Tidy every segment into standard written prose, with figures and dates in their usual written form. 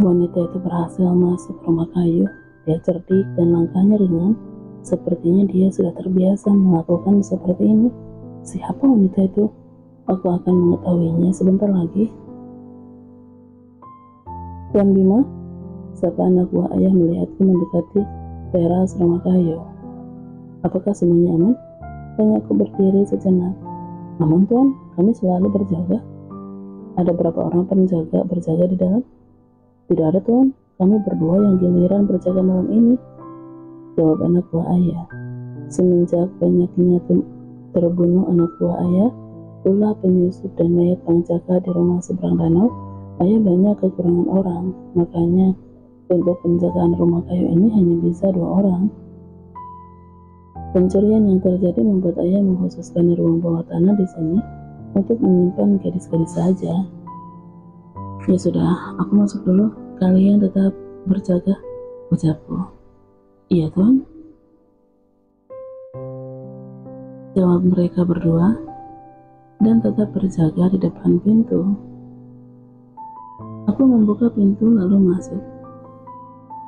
Wanita itu berhasil masuk rumah kayu. Dia cerdik dan langkahnya ringan. Sepertinya dia sudah terbiasa melakukan seperti ini. Siapa wanita itu? Aku akan mengetahuinya sebentar lagi. Tuan Bima, sapa anak buah ayah melihatku mendekati teras rumah kayu. Apakah semuanya aman? Tanyaku berdiri sejenak. Aman tuan, kami selalu berjaga. Ada berapa orang penjaga berjaga di dalam? Tidak ada tuan, kami berdua yang giliran berjaga malam ini, jawab anak buah ayah. Semenjak banyaknya terbunuh anak buah ayah, ulah penyusup dan mayat pengjaga di rumah seberang danau, ayah banyak kekurangan orang, makanya untuk penjagaan rumah kayu ini hanya bisa 2 orang. Pencurian yang terjadi membuat ayah mengkhususkan ruang bawah tanah di sini untuk menyimpan gadis-gadis saja. Ya sudah, aku masuk dulu. Kalian tetap berjaga, ucapku. Iya tuan, jawab mereka berdua, dan tetap berjaga di depan pintu. Aku membuka pintu lalu masuk.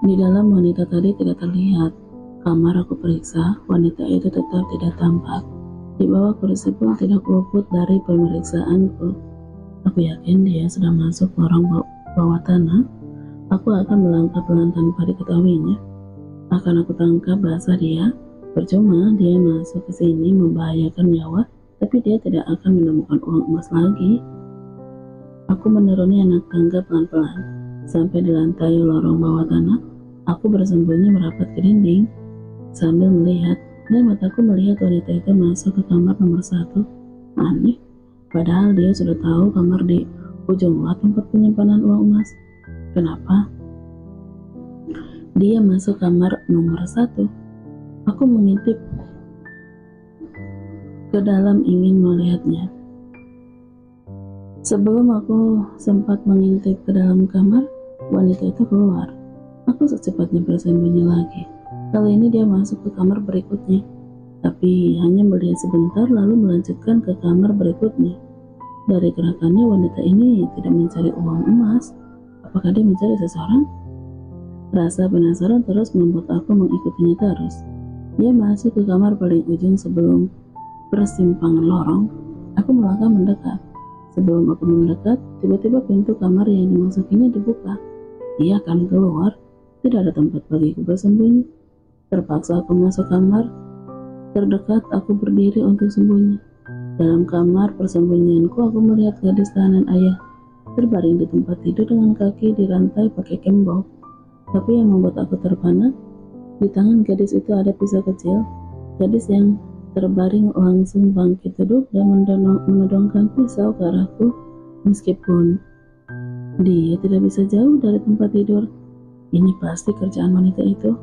Di dalam wanita tadi tidak terlihat. Kamar aku periksa, wanita itu tetap tidak tampak. Di bawah kursi pun tidak luput dari pemeriksaanku. Aku yakin dia sudah masuk lorong bawah tanah. Aku akan melangkah pelan tanpa diketahuinya. Akan aku tangkap basah dia. Percuma dia masuk ke sini membahayakan nyawa, tapi dia tidak akan menemukan uang emas lagi. Aku menuruni anak tangga pelan-pelan. Sampai di lantai lorong bawah tanah, aku bersembunyi merapat ke dinding. Sambil melihat, dan mataku melihat wanita itu masuk ke kamar nomor 1. Aneh, padahal dia sudah tahu kamar di ujung lot tempat penyimpanan uang emas. Kenapa dia masuk kamar nomor 1? Aku mengintip ke dalam ingin melihatnya. Sebelum aku sempat mengintip ke dalam kamar, wanita itu keluar. Aku secepatnya bersembunyi lagi. Kali ini dia masuk ke kamar berikutnya, tapi hanya melihat sebentar lalu melanjutkan ke kamar berikutnya. Dari gerakannya wanita ini tidak mencari uang emas. Apakah dia mencari seseorang? Rasa penasaran terus membuat aku mengikutinya terus. Dia masuk ke kamar paling ujung sebelum persimpangan lorong. Aku melangkah mendekat. Sebelum aku mendekat, tiba-tiba pintu kamar yang dimasukinya dibuka. Dia akan keluar. Tidak ada tempat bagiku bersembunyi. Terpaksa aku masuk kamar terdekat. Aku berdiri untuk sembunyi. Dalam kamar persembunyianku, aku melihat gadis tahanan ayah terbaring di tempat tidur dengan kaki dirantai pakai gembok. Tapi yang membuat aku terpana, di tangan gadis itu ada pisau kecil. Gadis yang terbaring langsung bangkit duduk dan menodongkan pisau ke arahku, meskipun dia tidak bisa jauh dari tempat tidur. Ini pasti kerjaan wanita itu.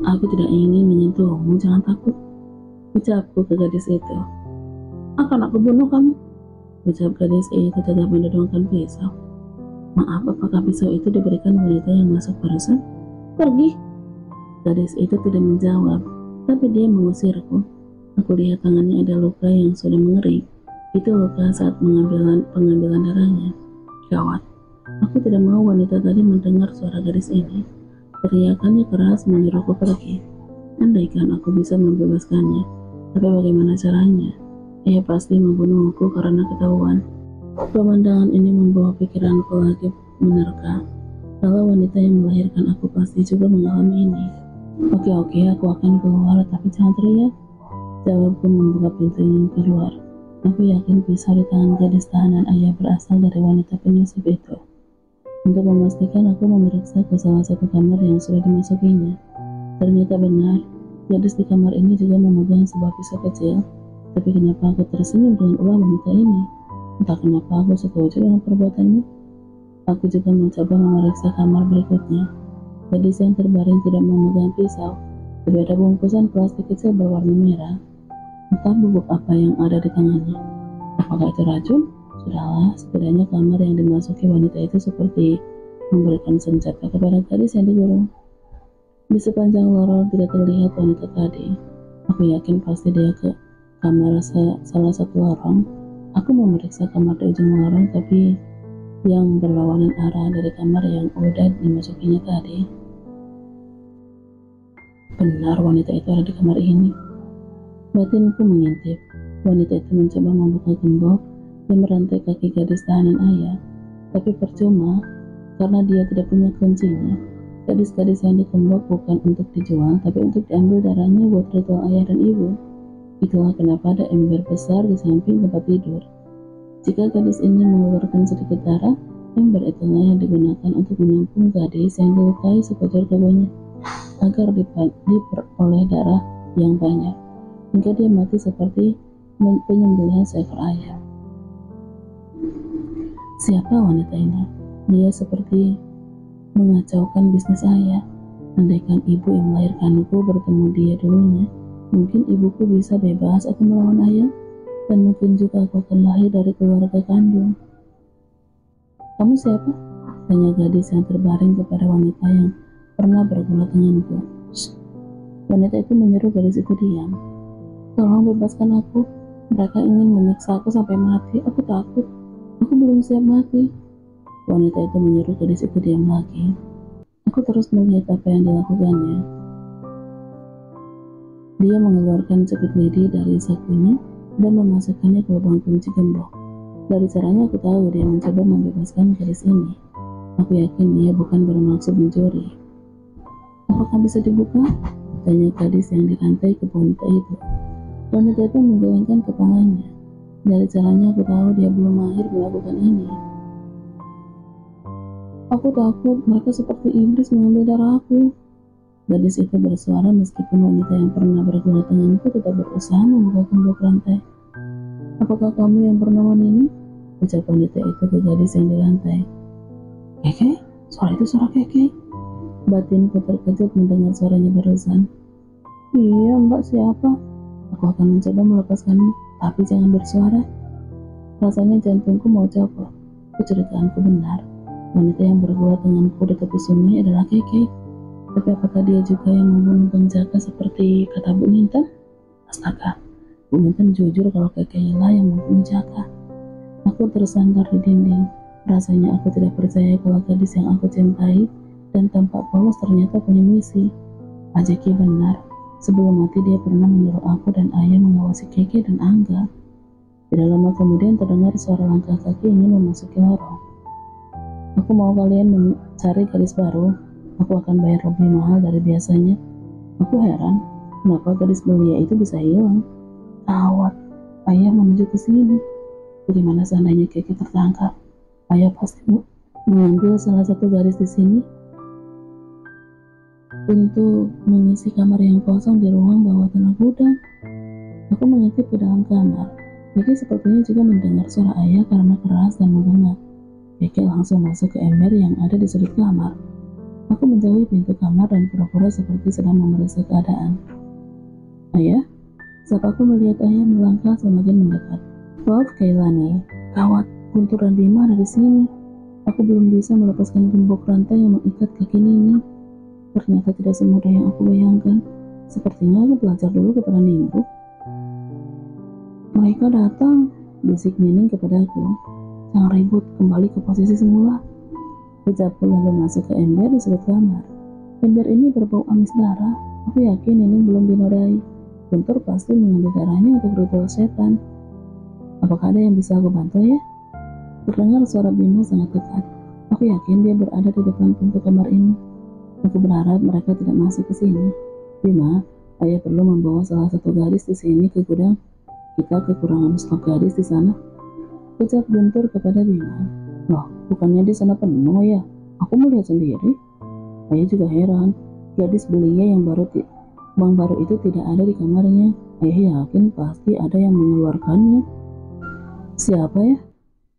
Aku tidak ingin menyentuhmu, jangan takut, ucapku ke gadis itu. Akan aku bunuh kamu, ucap gadis itu tetap mendodongkan pisau. Maaf, apakah pisau itu diberikan wanita yang masuk barusan? Pergi. Gadis itu tidak menjawab, tapi dia mengusirku. Aku lihat tangannya ada luka yang sudah mengering. Itu luka saat pengambilan darahnya. Gawat. Aku tidak mau wanita tadi mendengar suara gadis ini. Teriakannya keras menyuruhku pergi. Andaikan aku bisa membebaskannya, tapi bagaimana caranya? Ia pasti membunuhku karena ketahuan. Pemandangan ini membawa pikiranku lagi menerka. Kalau wanita yang melahirkan aku pasti juga mengalami ini. Oke, aku akan keluar, tapi jangan teriak, jawabku membuka pintu ingin keluar. Aku yakin pisau di tangan gadis tahanan ayah berasal dari wanita penyusup itu. Untuk memastikan, aku memeriksa ke salah satu kamar yang sudah dimasukinya. Ternyata benar, gadis di kamar ini juga memegang sebuah pisau kecil. Tapi kenapa aku tersenyum dengan ulah wanita ini? Entah kenapa aku setuju dengan perbuatannya. Aku juga mencoba memeriksa kamar berikutnya. Gadis yang terbaring tidak memegang pisau, tapi ada bungkusan plastik kecil berwarna merah. Entah bubuk apa yang ada di tangannya. Apakah itu racun? Sudahlah, setidaknya kamar yang dimasuki wanita itu seperti memberikan senjata kepada gadis yang digurung. Di sepanjang lorong tidak terlihat wanita tadi. Aku yakin pasti dia ke kamar salah satu lorong. Aku memeriksa kamar di ujung lorong, tapi yang berlawanan arah dari kamar yang udah dimasukinya tadi. Benar, wanita itu ada di kamar ini. Batinku mengintip. Wanita itu mencoba membuka gembok dan merantai kaki gadis tahanan ayah. Tapi percuma, karena dia tidak punya kuncinya. Gadis-gadis yang dikembok bukan untuk dijual, tapi untuk diambil darahnya buat ritual ayah dan ibu. Itulah kenapa ada ember besar di samping tempat tidur. Jika gadis ini mengeluarkan sedikit darah, ember itulah yang digunakan untuk menampung gadis yang dilukai sekujur tubuhnya, agar diperoleh darah yang banyak, hingga dia mati seperti penyembelihan seekor ayam. Siapa wanita ini? Dia seperti mengacaukan bisnis ayah. Andaikan ibu yang melahirkanku bertemu dia dulunya, mungkin ibuku bisa bebas atau melawan ayah, dan mungkin juga aku akan lahir dari keluarga kandung. Kamu siapa? Tanya gadis yang terbaring kepada wanita yang pernah bergulat denganku. Wanita itu menyuruh gadis itu diam. Tolong bebaskan aku. Mereka ingin menyiksa aku sampai mati. Aku takut. Aku belum siap mati. Wanita itu menyuruh gadis itu diam lagi. Aku terus melihat apa yang dilakukannya. Dia mengeluarkan cepit lidi dari sakunya dan memasukkannya ke lubang kunci gembok. Dari caranya aku tahu dia mencoba membebaskan gadis ini. Aku yakin dia bukan bermaksud mencuri. Apakah bisa dibuka? Tanya gadis yang dirantai ke wanita itu. Wanita itu menggelengkan kepalanya. Dari caranya aku tahu dia belum mahir melakukan ini. Aku takut mereka seperti iblis mengambil darah aku. Gadis itu bersuara meskipun wanita yang pernah bergulat denganku tetap berusaha membuka gembok rantai. Apakah kamu yang bernama Nini? Ucap wanita itu ke gadis yang dirantai. Keke? Suara itu suara Keke. Batinku terkejut mendengar suaranya barusan. Iya, Mbak, siapa? Aku akan mencoba melepaskanmu, tapi jangan bersuara. Rasanya jantungku mau copot. Kecurigaanku benar. Wanita yang bergulat denganku di tepi sungai adalah Keke. Tapi apakah dia juga yang membunuh Bang Jaka seperti kata Bu Ninten? Astaga, Bu Ninten jujur kalau Keke lah yang membunuh Jaka. Aku tersandar di dinding. Rasanya aku tidak percaya kalau gadis yang aku cintai dan tampak polos ternyata punya misi. Pak Jeki benar. Sebelum mati dia pernah menyuruh aku dan ayah mengawasi Keke dan Angga. Tidak lama kemudian terdengar suara langkah kaki ingin memasuki lorong. Aku mau kalian mencari gadis baru. Aku akan bayar lebih mahal dari biasanya. Aku heran, kenapa gadis belia itu bisa hilang. Gawat, ayah menuju ke sini. Bagaimana seandainya Keke tertangkap? Ayah pasti mengambil salah satu gadis di sini untuk mengisi kamar yang kosong di ruang bawah tanah gudang. Aku mengintip ke dalam kamar. Keke sepertinya juga mendengar suara ayah karena keras dan menggema. Keke langsung masuk ke ember yang ada di sudut kamar. Aku menjauhi pintu kamar dan pura-pura seperti sedang memeriksa keadaan. Ayah? Saat aku melihat ayah melangkah semakin mendekat. Maaf Kailani, gawat, Guntur dan Bima ada di sini. Aku belum bisa melepaskan gembok rantai yang mengikat kaki Nini. Ternyata tidak semudah yang aku bayangkan. Sepertinya aku belajar dulu kepada Ningru. Mereka datang, bisik Nining kepadaku. Jangan ribut, kembali ke posisi semula. Ucapku lalu masuk ke ember di sudut kamar. Ember ini berbau amis darah. Aku yakin Nining belum dinodai. Guntur pasti mengambil darahnya untuk ritual setan. Apakah ada yang bisa aku bantu ya? Terdengar suara Bima sangat dekat. Aku yakin dia berada di depan pintu kamar ini. Aku berharap mereka tidak masuk ke sini. Bima, ayah perlu membawa salah satu gadis di sini ke gudang. Kita kekurangan stok gadis di sana. Ucap Guntur kepada Bima. Loh, bukannya di sana penuh ya? Aku melihat sendiri. Ayah juga heran. Gadis belia yang baru itu tidak ada di kamarnya. Ayah yakin pasti ada yang mengeluarkannya. Siapa ya?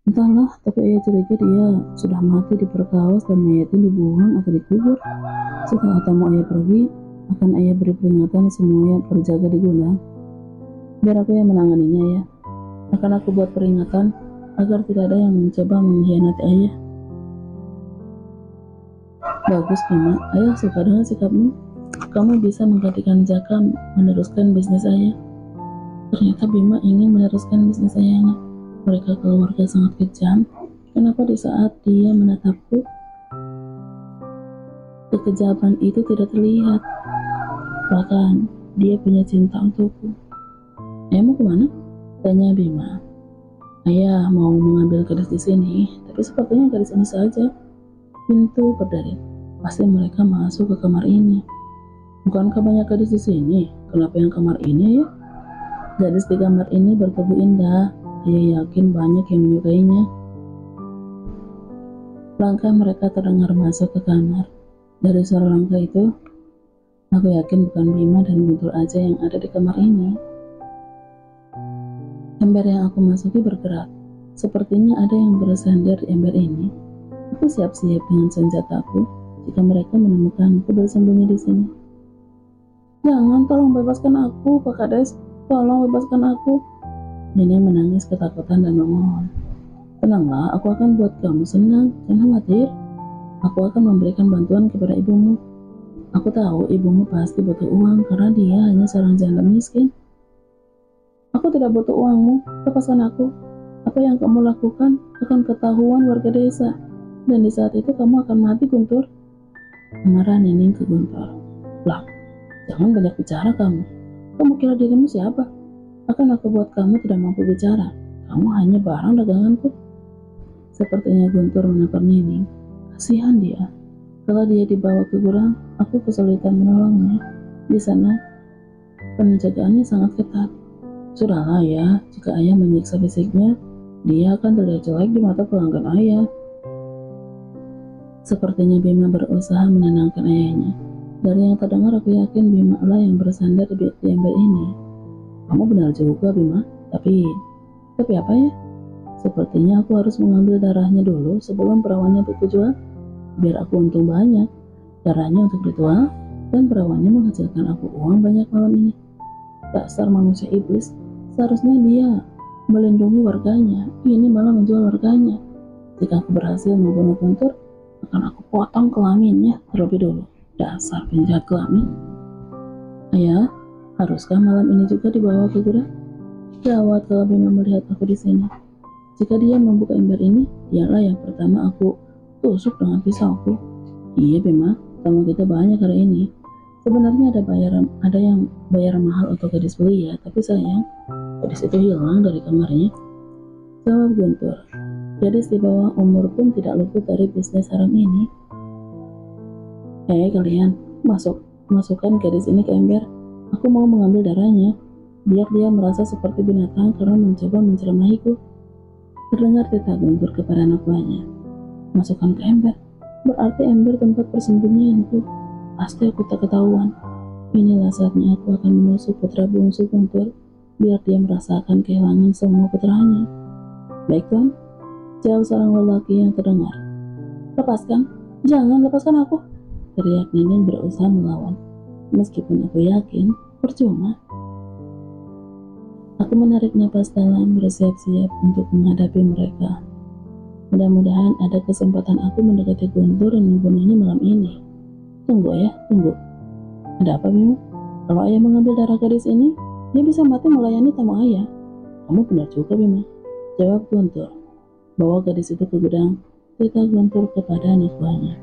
Entahlah, tapi ayah curiga dia sudah mati di perkawas dan mayatnya dibuang atau dikubur. Setelah tamu ayah pergi, akan ayah beri peringatan semua yang berjaga di gudang. Biar aku yang menanganinya ya. Akan aku buat peringatan agar tidak ada yang mencoba mengkhianati ayah. Bagus Bima, ayah suka dengan sikapmu. Kamu bisa menggantikan Jaka meneruskan bisnis ayah. Ternyata Bima ingin meneruskan bisnis ayahnya. Mereka keluarga sangat kejam. Kenapa di saat dia menatapku, kekejaman itu tidak terlihat? Bahkan dia punya cinta untukku. Ayah mau kemana? Tanya Bima. Ayah mau mengambil gadis di sini, tapi sepertinya gadis ini saja. Pintu berderet. Pasti mereka masuk ke kamar ini. Bukankah banyak gadis di sini? Kenapa yang kamar ini ya? Gadis di kamar ini bertubuh indah. Ayah yakin banyak yang menyukainya. Langkah mereka terdengar masuk ke kamar. Dari suara langkah itu, aku yakin bukan Bima dan Guntur aja yang ada di kamar ini. Ember yang aku masuki bergerak. Sepertinya ada yang bersandar di ember ini. Aku siap-siap dengan senjataku jika mereka menemukanku bersembunyi di sini. Jangan, tolong bebaskan aku, Pak Kades. Tolong bebaskan aku. Nenek menangis ketakutan dan memohon. Tenanglah, aku akan buat kamu senang. Jangan khawatir. Aku akan memberikan bantuan kepada ibumu. Aku tahu ibumu pasti butuh uang karena dia hanya seorang janda miskin. Aku tidak butuh uangmu, lepaskan aku. Apa yang kamu lakukan akan ketahuan warga desa. Dan di saat itu kamu akan mati, Guntur. Marah Nining ke Guntur. Lah, jangan banyak bicara kamu. Kamu kira dirimu siapa? Akan aku buat kamu tidak mampu bicara. Kamu hanya barang daganganku. Sepertinya Guntur menampar Nining. Kasihan dia. Kalau dia dibawa ke gudang, aku kesulitan menolongnya. Di sana, penjagaannya sangat ketat. Sudahlah ya, jika ayah menyiksa fisiknya, dia akan terlihat jelek di mata pelanggan ayah. Sepertinya Bima berusaha menenangkan ayahnya. Dari yang terdengar aku yakin Bima lah yang bersandar di ember ini. Kamu benar juga Bima, tapi apa ya? Sepertinya aku harus mengambil darahnya dulu sebelum perawannya bertujuan, biar aku untung banyak. Darahnya untuk ritual, dan perawannya menghasilkan aku uang banyak malam ini. Dasar manusia iblis, seharusnya dia melindungi warganya, ini malah menjual warganya. Jika aku berhasil membunuh Guntur, akan aku potong kelaminnya terlebih dulu. Dasar penjahat kelamin. Ayah, haruskah malam ini juga dibawa ke gudang? Gawat kalau Bima melihat aku di sini. Jika dia membuka ember ini, dialah yang pertama aku tusuk dengan pisauku. Iya Bima, tamu kita banyak hari ini. Sebenarnya ada yang bayar mahal untuk gadis belia, tapi sayang, gadis itu hilang dari kamarnya. Jawab Guntur. Gadis di bawah umur pun tidak luput dari bisnis haram ini. Kalian, masukkan gadis ini ke ember. Aku mau mengambil darahnya, biar dia merasa seperti binatang karena mencoba menceramahiku. Terdengar titah Guntur kepada anak buahnya. Masukkan ke ember. Berarti ember tempat persembunyianku. Pasti aku tak ketahuan. Inilah saatnya aku akan menusuk putra bungsu Guntur, biar dia merasakan kehilangan semua putranya. Baik Tuan, jawab seorang lelaki yang terdengar. Lepaskan, jangan lepaskan aku, teriak Nining berusaha melawan. Meskipun aku yakin, percuma. Aku menarik napas dalam bersiap-siap untuk menghadapi mereka. Mudah-mudahan ada kesempatan aku mendekati Guntur dan membunuhnya malam ini. Tunggu ya, tunggu. Ada apa Bima? Kalau ayah mengambil darah gadis ini, dia bisa mati melayani tamu ayah. Kamu benar juga Bima, jawab Guntur. Bawa gadis itu ke gudang, cerita Guntur kepada anak buahnya.